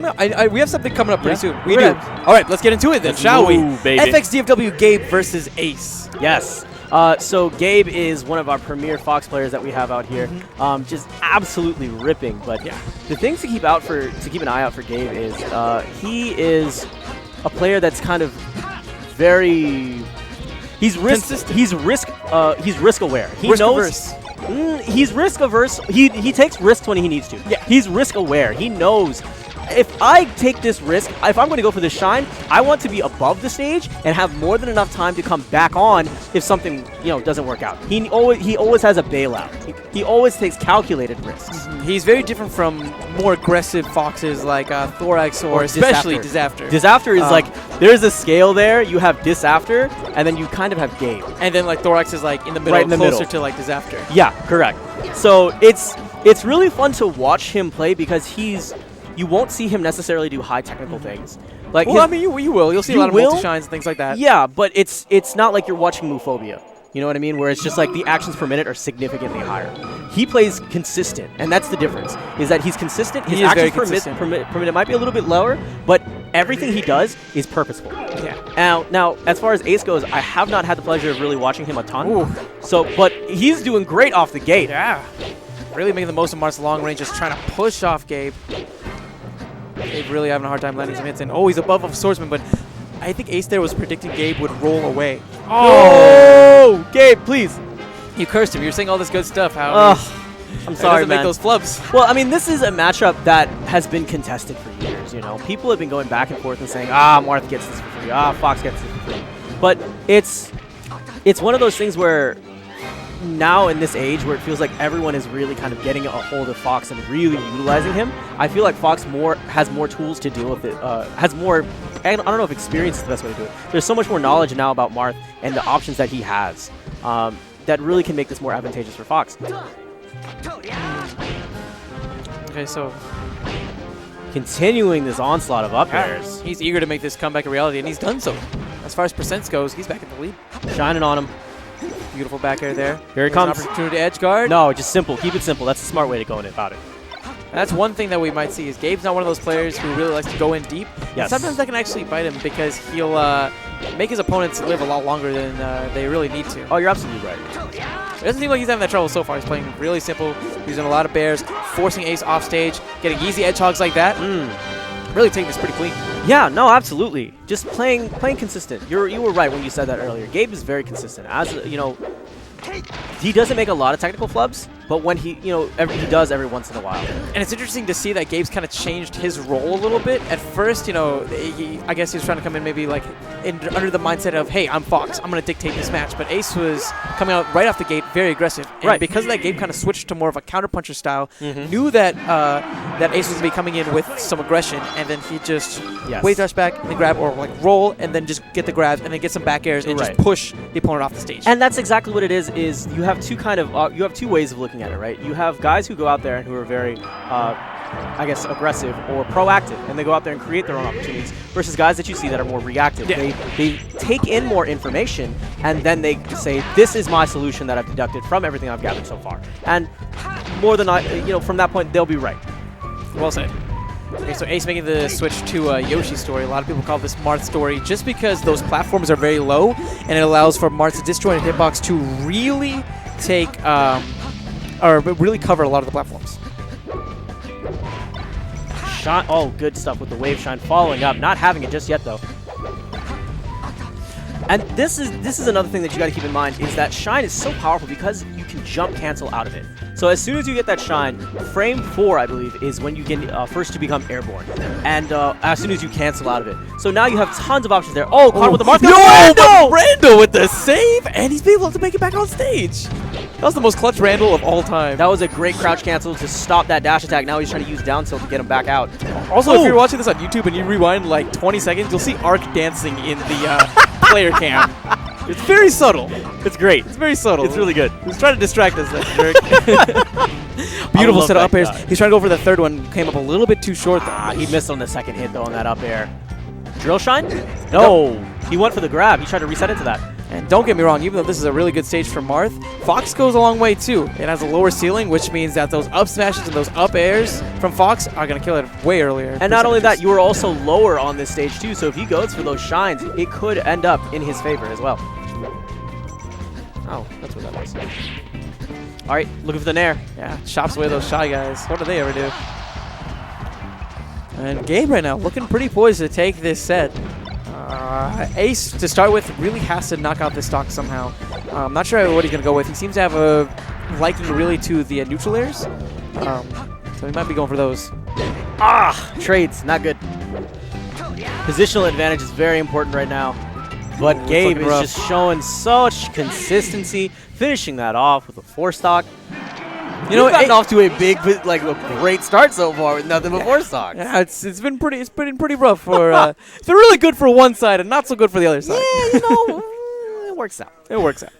No, we have something coming up pretty soon. We do. All right, let's get into it then, shall we? Baby. FX DFW Gabe versus Ace. Yes. So Gabe is one of our premier Fox players that we have out here. Just absolutely ripping. But the things to keep an eye out for Gabe is he is a player that's kind of very he's risk aware. He knows he's risk averse. He takes risks when he needs to. Yeah. He's risk aware. He knows if I take this risk, if I'm going to go for this shine, I want to be above the stage and have more than enough time to come back on if something doesn't work out. He always has a bailout. He always takes calculated risks. He's very different from more aggressive foxes like Thorax or especially Disafter. Disafter is like there's a scale there. You have Disafter, and then you kind of have Gabe. And then like Thorax is like in the middle, right in the closer middle to like Disafter. Yeah, correct. So it's really fun to watch him play because you won't see him necessarily do high technical things. Like, well, I mean, you will. You'll see a lot of multi-shines and things like that. Yeah, but it's not like you're watching Muphobia. You know what I mean? Where it's just like the actions per minute are significantly higher. He plays consistent, and that's the difference. Is that he's consistent. His actions per minute might be a little bit lower, but everything he does is purposeful. Yeah. Now, as far as Ace goes, I have not had the pleasure of really watching him a ton. Ooh. But he's doing great off the gate. Yeah. Really making the most of Marth's long range, just trying to push off Gabe. Gabe really having a hard time landing some hits, and he's above of Swordsman, but I think Ace there was predicting Gabe would roll away. Oh, Gabe, please. You cursed him. You're saying all this good stuff. How I'm sorry, man. Make those flubs. Well, I mean, this is a matchup that has been contested for years, People have been going back and forth and saying, Marth gets this for free, Fox gets this for free. But it's one of those things where now in this age where it feels like everyone is really kind of getting a hold of Fox and really utilizing him, I feel like Fox has more tools to deal with it, has more, I don't know if experience is the best way to do it. There's so much more knowledge now about Marth and the options that he has that really can make this more advantageous for Fox. Okay, so continuing this onslaught of up airs. He's eager to make this comeback a reality, and he's done so. As far as percents goes, he's back in the lead. Shining on him. Beautiful back air there. Here he comes. An opportunity to edge guard. No, just simple. Keep it simple. That's the smart way to go about it. And that's one thing that we might see is Gabe's not one of those players who really likes to go in deep. Yes. Sometimes that can actually bite him because he'll make his opponents live a lot longer than they really need to. Oh, you're absolutely right. It doesn't seem like he's having that trouble so far. He's playing really simple, using a lot of bears, forcing Ace off stage, getting easy edge hogs like that. Really taking this pretty clean. Yeah, no, absolutely. Just playing consistent. You were right when you said that earlier. Gabe is very consistent. As he doesn't make a lot of technical flubs, but when he does every once in a while. And it's interesting to see that Gabe's kind of changed his role a little bit. At first, I guess he was trying to come in maybe like under the mindset of, hey, I'm Fox, I'm going to dictate this match. But Ace was coming out right off the gate very aggressive. And because of that, Gabe kind of switched to more of a counterpuncher style, knew that that Ace was going to be coming in with some aggression, and then he just wave dash back and grab, or like roll, and then just get the grabs, and then get some back airs and just push the opponent off the stage. And that's exactly what it is you have two ways of looking at it, right? You have guys who go out there and who are very, aggressive or proactive, and they go out there and create their own opportunities, versus guys that you see that are more reactive. Yeah. They take in more information, and then they say, this is my solution that I've deducted from everything I've gathered so far. And more than from that point, they'll be right. Well said. Okay, so Ace making the switch to Yoshi's story. A lot of people call this Marth's story just because those platforms are very low, and it allows for Marth's disjointed hitbox to really take, or really cover a lot of the platforms. Shine, good stuff with the wave shine following up. Not having it just yet, though. And this is another thing that you got to keep in mind, is that shine is so powerful because you can jump cancel out of it. So as soon as you get that shine, frame 4, I believe, is when you get first to become airborne. And as soon as you cancel out of it. So now you have tons of options there. Oh, caught with the Marth. No, Randall with the save, and he's able to make it back on stage. That was the most clutch Randall of all time. That was a great crouch cancel to stop that dash attack. Now he's trying to use down tilt to get him back out. Also, if you're watching this on YouTube and you rewind like 20 seconds, you'll see Arc dancing in the player cam. It's very subtle. It's great. It's very subtle. It's really good. He's trying to distract us. Beautiful set of up airs. He's trying to go for the third one. Came up a little bit too short. He missed on the second hit, though, on that up air. Drill shine? No. He went for the grab. He tried to reset into that. And don't get me wrong, even though this is a really good stage for Marth, Fox goes a long way too. It has a lower ceiling, which means that those up smashes and those up airs from Fox are going to kill it way earlier. And not only that, you are also lower on this stage too, so if he goes for those shines, it could end up in his favor as well. Oh, that's what that was. All right, looking for the nair. Yeah, chops away those Shy Guys. What do they ever do? And Gabe right now looking pretty poised to take this set. Ace, to start with, really has to knock out this stock somehow. I'm not sure what he's going to go with. He seems to have a liking really to the neutral airs. So he might be going for those. Trades, not good. Positional advantage is very important right now. But Gabe is just showing such consistency, finishing that off with a 4-stock. You know, gotten off to a great start so far with nothing but 4-stocks. Yeah, it's been pretty rough for. It's been really good for one side and not so good for the other side. Yeah, you know, it works out. It works out.